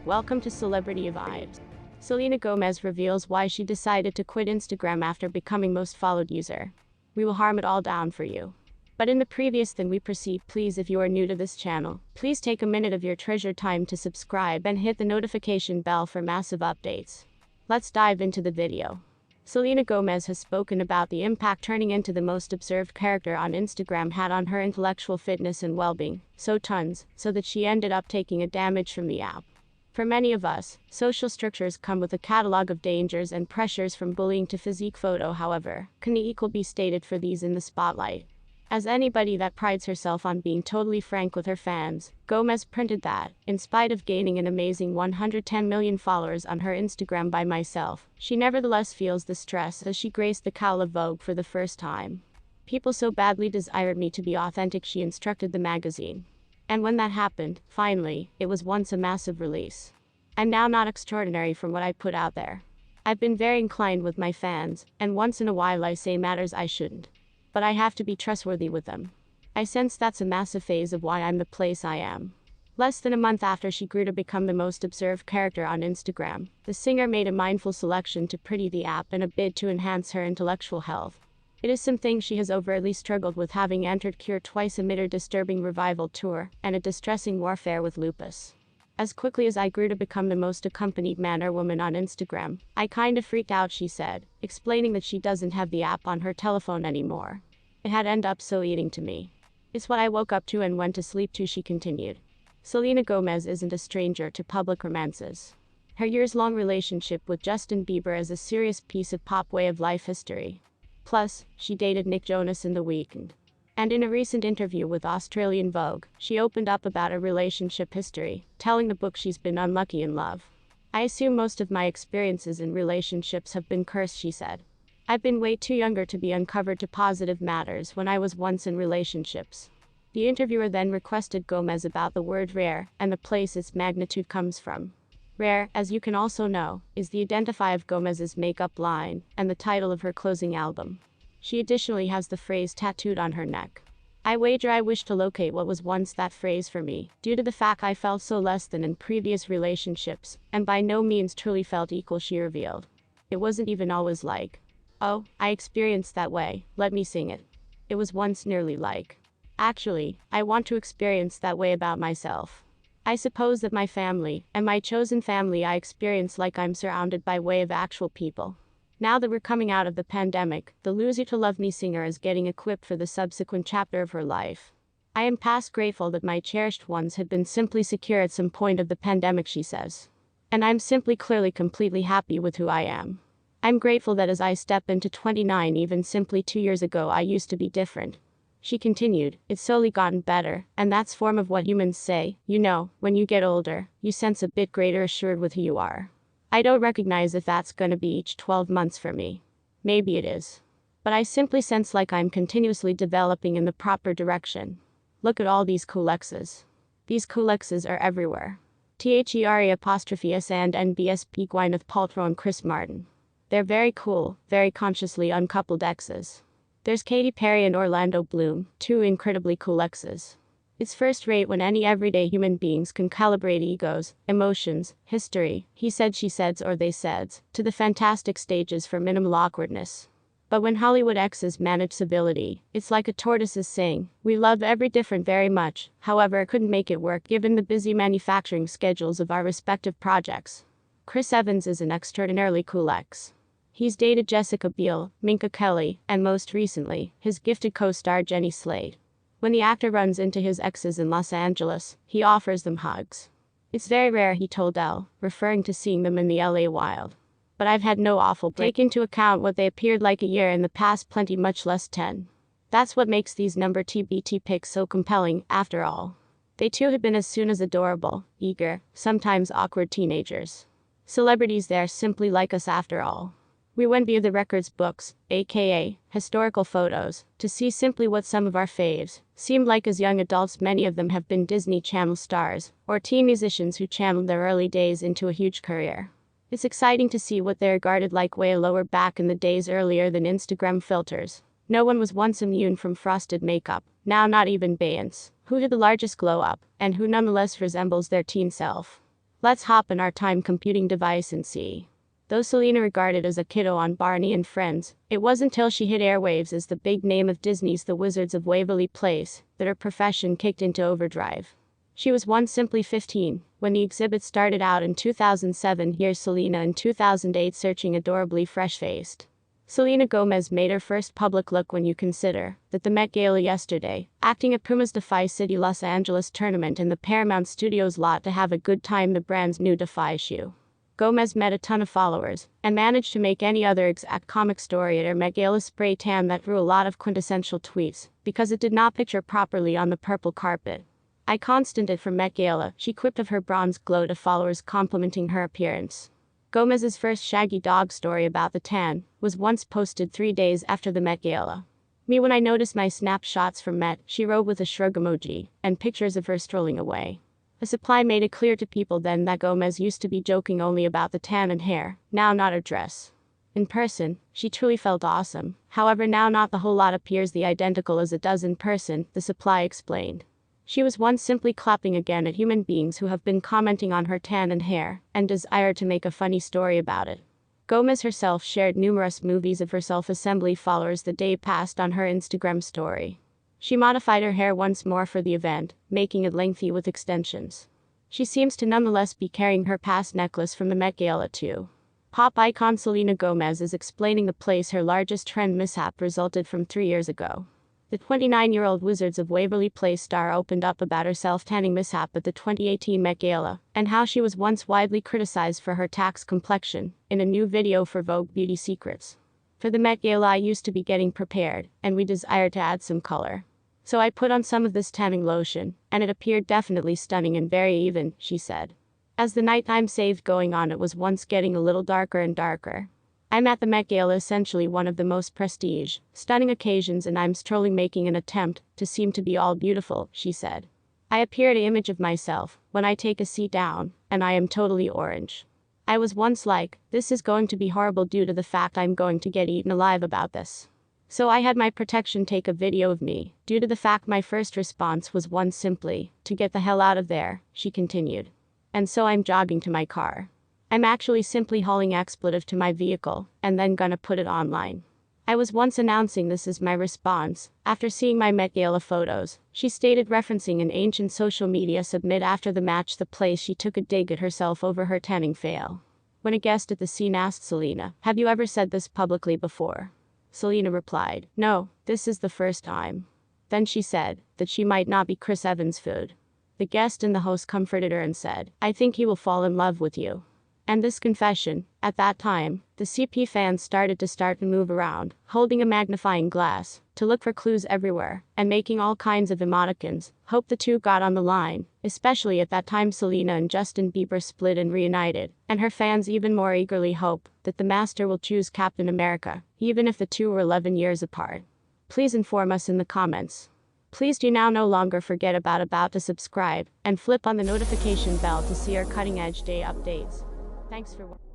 Welcome to Celebrity Vibes. Selena Gomez reveals why she decided to quit Instagram after becoming most followed user. We will harm it all down for you. But in the previous than we proceed, please, if you are new to this channel, please take a minute of your treasured time to subscribe and hit the notification bell for massive updates. Let's dive into the video. Selena Gomez has spoken about the impact turning into the most observed character on Instagram had on her intellectual fitness and well-being, so that she ended up taking a damage from the app. For many of us, social structures come with a catalog of dangers and pressures from bullying to physique photo, however, can equally be stated for these in the spotlight. As anybody that prides herself on being totally frank with her fans, Gomez printed that, in spite of gaining an amazing 110 million followers on her Instagram by myself, she nevertheless feels the stress as she graced the cowl of Vogue for the first time. People so badly desired me to be authentic, she instructed the magazine. And when that happened, finally, it was once a massive release. I'm now not extraordinary from what I put out there. I've been very inclined with my fans, and once in a while I say matters I shouldn't. But I have to be trustworthy with them. I sense that's a massive phase of why I'm the place I am. Less than a month after she grew to become the most observed character on Instagram, the singer made a mindful selection to pretty the app in a bid to enhance her intellectual health. It is something she has overtly struggled with, having entered cure twice amid her disturbing revival tour and a distressing warfare with lupus. As quickly as I grew to become the most accompanied man or woman on Instagram, I kind of freaked out, she said, explaining that she doesn't have the app on her telephone anymore. It had ended up so eating to me. It's what I woke up to and went to sleep to, she continued. Selena Gomez isn't a stranger to public romances. Her years-long relationship with Justin Bieber is a serious piece of pop way of life history. Plus, she dated Nick Jonas in the weekend. And in a recent interview with Australian Vogue, she opened up about her relationship history, telling the book she's been unlucky in love. I assume most of my experiences in relationships have been cursed, she said. I've been way too younger to be uncovered to positive matters when I was once in relationships. The interviewer then requested Gomez about the word rare and the place its magnitude comes from. Rare, as you can also know, is the identifier of Gomez's makeup line and the title of her closing album. She additionally has the phrase tattooed on her neck. I wager I wish to locate what was once that phrase for me, due to the fact I felt so less than in previous relationships, and by no means truly felt equal, she revealed. It wasn't even always like, oh, I experienced that way, let me sing it. It was once nearly like, actually, I want to experience that way about myself. I suppose that my family, and my chosen family, I experience like I'm surrounded by way of actual people. Now that we're coming out of the pandemic, the Lose You to Love Me singer is getting equipped for the subsequent chapter of her life. I am past grateful that my cherished ones had been simply secure at some point of the pandemic, she says. And I'm simply clearly completely happy with who I am. I'm grateful that as I step into 29, even simply 2 years ago, I used to be different. She continued, it's solely gotten better, and that's form of what humans say, you know, when you get older, you sense a bit greater assured with who you are. I don't recognize if that's gonna be each 12 months for me. Maybe it is. But I simply sense like I'm continuously developing in the proper direction. Look at all these cool exes. These cool exes are everywhere. THERE''S and NBSP Gwyneth Paltrow and Chris Martin. They're very cool, very consciously uncoupled exes. There's Katy Perry and Orlando Bloom, two incredibly cool exes. It's first rate when any everyday human beings can calibrate egos, emotions, history, he said, she said, or they said, to the fantastic stages for minimal awkwardness. But when Hollywood exes manage civility, it's like a tortoise is saying, we love every different very much, however I couldn't make it work given the busy manufacturing schedules of our respective projects. Chris Evans is an extraordinarily cool ex. He's dated Jessica Biel, Minka Kelly, and most recently, his gifted co-star Jenny Slate. When the actor runs into his exes in Los Angeles, he offers them hugs. It's very rare, he told Elle, referring to seeing them in the LA wild. But I've had no awful break. Take into account what they appeared like a year in the past, plenty, much less 10. That's what makes these number TBT pics so compelling, after all. They too had been as soon as adorable, eager, sometimes awkward teenagers. Celebrities, they're simply like us after all. We went via the records books, aka historical photos, to see simply what some of our faves seemed like as young adults. Many of them have been Disney Channel stars, or teen musicians who channeled their early days into a huge career. It's exciting to see what they regarded like way lower back in the days earlier than Instagram filters. No one was once immune from frosted makeup, now not even Beyonce, who had the largest glow up, and who nonetheless resembles their teen self. Let's hop in our time computing device and see. Though Selena regarded as a kiddo on Barney and Friends, it wasn't until she hit airwaves as the big name of Disney's The Wizards of Waverly Place that her profession kicked into overdrive. She was once simply 15 when the exhibit started out in 2007. Here's Selena in 2008 searching adorably fresh-faced. Selena Gomez made her first public look when you consider that the Met Gala yesterday, acting at Puma's Defy City Los Angeles tournament in the Paramount Studios lot to have a good time, the brand's new Defy shoe. Gomez met a ton of followers and managed to make any other exact comic story at her Met Gala spray tan that drew a lot of quintessential tweets because it did not picture properly on the purple carpet. I constant it from Met Gala, she quipped of her bronze glow to followers complimenting her appearance. Gomez's first shaggy dog story about the tan was once posted 3 days after the Met Gala. Me when I noticed my snapshots from Met, she wrote with a shrug emoji and pictures of her strolling away. The supply made it clear to people then that Gomez used to be joking only about the tan and hair, now not her dress. In person, she truly felt awesome. However, now not the whole lot appears the identical as it does in person, the supply explained. She was once simply clapping again at human beings who have been commenting on her tan and hair, and desired to make a funny story about it. Gomez herself shared numerous movies of her self-assembly followers the day passed on her Instagram story. She modified her hair once more for the event, making it lengthy with extensions. She seems to nonetheless be carrying her past necklace from the Met Gala too. Pop icon Selena Gomez is explaining the place her largest trend mishap resulted from 3 years ago. The 29-year-old Wizards of Waverly Place star opened up about her self-tanning mishap at the 2018 Met Gala, and how she was once widely criticized for her tax complexion, in a new video for Vogue Beauty Secrets. For the Met Gala I used to be getting prepared, and we desired to add some color. So I put on some of this tanning lotion, and it appeared definitely stunning and very even, she said. As the nighttime saved going on, it was once getting a little darker and darker. I'm at the Met Gala, essentially one of the most prestige, stunning occasions, and I'm strolling making an attempt to seem to be all beautiful, she said. I appear at an image of myself when I take a seat down, and I am totally orange. I was once like, this is going to be horrible due to the fact I'm going to get eaten alive about this. So I had my protection take a video of me, due to the fact my first response was one simply, to get the hell out of there, she continued. And so I'm jogging to my car. I'm actually simply hauling expletive to my vehicle, and then gonna put it online. I was once announcing this as my response, after seeing my Met Gala photos, she stated, referencing an ancient social media submit after the match, the place she took a dig at herself over her tanning fail. When a guest at the scene asked Selena, "Have you ever said this publicly before?" Selena replied, "No, this is the first time." Then she said that she might not be Chris Evans' food. The guest and the host comforted her and said, "I think he will fall in love with you." And this confession, at that time, the CP fans started to move around, holding a magnifying glass, to look for clues everywhere, and making all kinds of emoticons, hope the two got on the line, especially at that time Selena and Justin Bieber split and reunited, and her fans even more eagerly hope that the master will choose Captain America, even if the two were 11 years apart. Please inform us in the comments. Please do now no longer forget about to subscribe, and flip on the notification bell to see our cutting-edge day updates. Thanks for watching.